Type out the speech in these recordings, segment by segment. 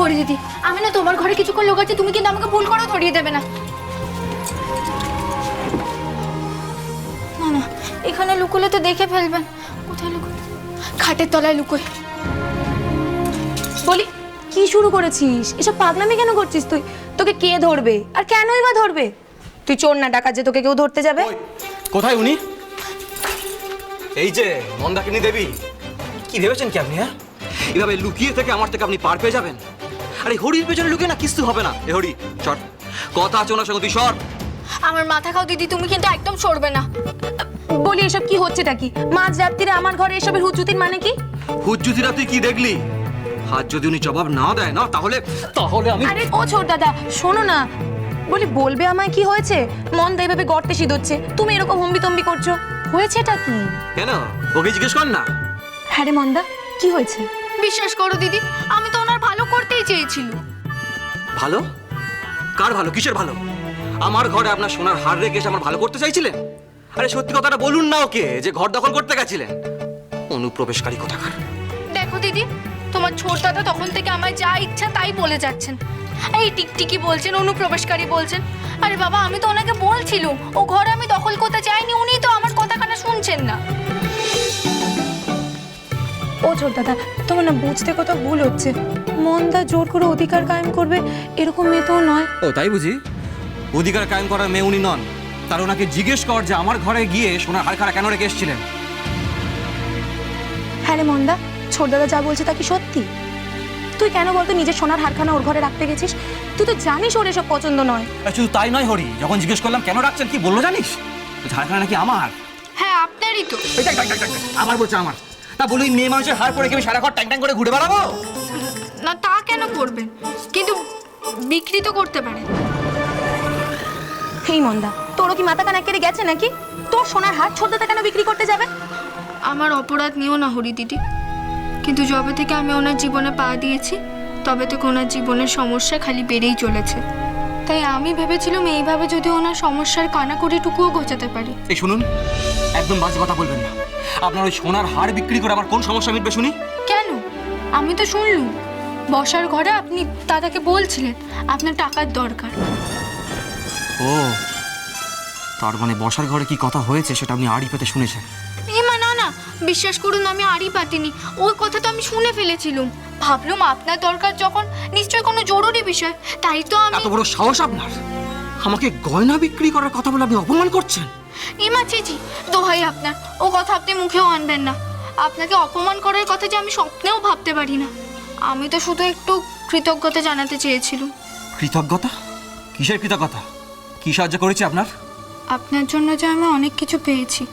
হরি দিদি, আমি না তোমার ঘরে কিছুক্ষণ লোক আছে, তুমি কিন্তু আমাকে ভুল করেও ধরিয়ে দেবে না। না না, এখানে লুকোলে তো দেখে ফেলবেন। কোথায় লুকো? খাটের তলায় লুকোই। বলি, কি শুরু করেছিস? এসব পাগলামি কেন করছিস তুই? তোকে কে ধরবে? আর কেনই বা ধরবে? তুই চোর না ডাকাত যে তোকে কেউ ধরতে যাবে? কোথায় উনি? এই যে মন্দাকিনী দেবী, কি ভেবেছেন কি আপনি? হ্যাঁ, এভাবে লুকিয়ে থেকে আমার থেকে আপনি পার পেয়ে যাবেন? আরে হরির পেছনে লুকিয়ে না কিছু হবে না। এ হরি, শর্ট কথা আছে ওনার সঙ্গে, তুই শর্ট। আমার মাথা খাও দিদি, তুমি কিন্তু একদম সরবে না। বলি, এসব কি হচ্ছেটা কি? মাঝ রাত্রিরে আমার ঘরে এসবের হুজ্জুতির মানে কি? হুজ্জুতিরা তুই কি দেখলি? হাত যদি উনি জবাব না দেয় না, তাহলে তাহলে আমি... আরে ও ছোট দাদা, শোনো না। বলি, বলবে আমায় কি হয়েছে? মন্দা এভাবে গর্তে সিঁদোচ্ছে, তুমি এরকম হম্বিতম্বি করছো, হয়েছেটা কি? কেন, ওকে জিজ্ঞেস কর না। হ্যাঁ রে মন্দা, কি হয়েছে? বিশ্বাস করো দিদি, আমি তো ওনার ভালো করতেই চেয়েছিল। ভালো? কার ভালো? কিসের ভালো? আমার ঘরে আপনার সোনার হার রেখে এসে আমার ভালো করতে চাইছিলেন? আরে সত্যি কথাটা বলুন না ওকে, যে ঘর দখল করতে গেছিলেন। অনুপ্রবেশকারী কোথাকার। দেখো দিদি, তোমার ছোট দাদা তখন থেকে আমায় যা ইচ্ছা তাই বলে যাচ্ছেন। এই টিকটিকি বলছেন, অনুপ্রবেশকারী বলছেন। আরে বাবা, আমি তো ওনাকে বলছিলাম ও ঘর আমি দখল করতে চাইনি, উনিই তো আমার কথা কানা শুনছেন না। ও ছোট দাদা, তোমার না বুঝতে কত ভুল হচ্ছে। মন্দা জোর করে অধিকার কায়েম করবে এরকম মেয়ে তো নয়। ও তাই বুঝি? অধিকার কায়েম করার মেয়ে উনি নন। তার ওনাকে জিজ্ঞেস কর যে আমার ঘরে গিয়ে সোনার হারখানা কেন রেখে এসেছিলেন। হ্যাঁ রে মন্দা, ছোট দাদা যা বলছে তা কি সত্যি? তুই কেন বলতো নিজের সোনার হারখানা ওর ঘরে রাখতে গেছিস? তুই তো জানিস ওর এসব পছন্দ নয়। শুধু তাই নয় হরি, যখন জিজ্ঞেস করলাম কেন রাখছেন, কি বললো জানিস? হারখানা নাকি আমার। হ্যাঁ, আপনারই তো। আমার বলছে আমার। তা বলি, মেয়ে মানুষের হার পরে কি আমি সারা ঘর ট্যাং ট্যাং করে ঘুরে বেড়াবো? না, তা কেন করবেন? কিন্তু বিক্রি তো করতে পারে। হেই মন্দা, তোরও কি মাথা কানা কেটে গেছে নাকি? তোর সোনার হার ছোট দাদা কেন বিক্রি করতে যাবে? আমার অপরাধ নিও না হরি দিদি, কিন্তু যবে থেকে আমি ওনার জীবনে পা দিয়েছি তবে থেকে ওনার জীবনের সমস্যা খালি বেড়েই চলেছে। তাই আমি ভেবেছিলাম এইভাবে যদি ওনার সমস্যার কানাকড়িটুকুও গোছাতে পারি। এই শুনুন, একদম বাজে কথা বলবেন না। আপনার ওই সোনার হার বিক্রি করে আমার কোন সমস্যা মিটবে শুনি? কেন? আমি তো শুনলুম বসার ঘরে আপনি দাদাকে বলছিলেন আপনার টাকার দরকার। ও, তার মানে বসার ঘরে কি কথা হয়েছে সেটা আপনি আড়ি পেতে শুনেছেন? মা না না, বিশ্বাস করুন, আমি আড়ি পাতিনি। ওই কথা তো আমি শুনে ফেলেছিলাম। ভাবলুম আপনার দরকার যখন, নিশ্চয়ই কোনো জরুরি বিষয়, তাই তো আমি... এত বড় সাহস আপনার! আমাকে গয়না বিক্রি করার কথা বলে আপনি অপমান করছেন? মা চিচি, দোহাই আপনার, ও কথা আপনি মুখেও আনবেন না। আপনাকে অপমান করার কথা যে আমি স্বপ্নেও ভাবতে পারি না। আমি তো শুধু একটু কৃতজ্ঞতা জানাতে চেয়েছিলাম। কৃতজ্ঞতা? কিসের কৃতজ্ঞতা? কি সাহায্য করেছি আপনার? আপনার জন্য যে আমি অনেক কিছু পেয়েছি।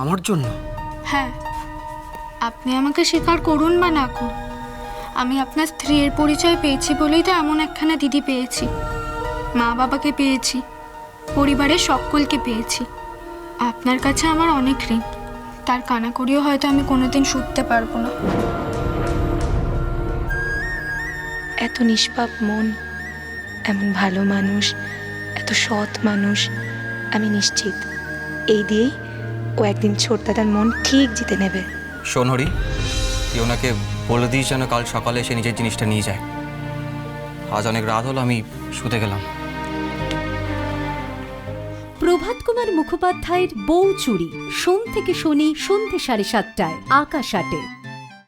আমার জন্য? হ্যাঁ, আপনি আমাকে স্বীকার করুন বা না করুন, আমি আপনার স্ত্রীর পরিচয় পেয়েছি বলেই তো এমন একখানা দিদি পেয়েছি। মা বাবাকে পেয়েছি, পরিবারের সকলকে পেয়েছি। আপনার কাছে আমার অনেক ঋণ, তার কানাকড়িও হয়তো আমি কোনোদিন শুধতে পারবো না। এত নিষ্পাপ মন, এমন ভালো মানুষ, এত সৎ মানুষ, আমি নিশ্চিত এই দিয়েই ও একদিন ছোট দাদার মন ঠিক জিতে নেবে। শোন হরি, তুই ওনাকে বলে দিস যেন কাল সকালে এসে নিজের জিনিসটা নিয়ে যায়। আজ অনেক রাত হলো, আমি শুতে গেলাম। প্রভাত কুমার মুখোপাধ্যায়ের বউ চুরি, সোম থেকে শনি সন্ধ্যে 7:30টায় আকাশ 8-এ।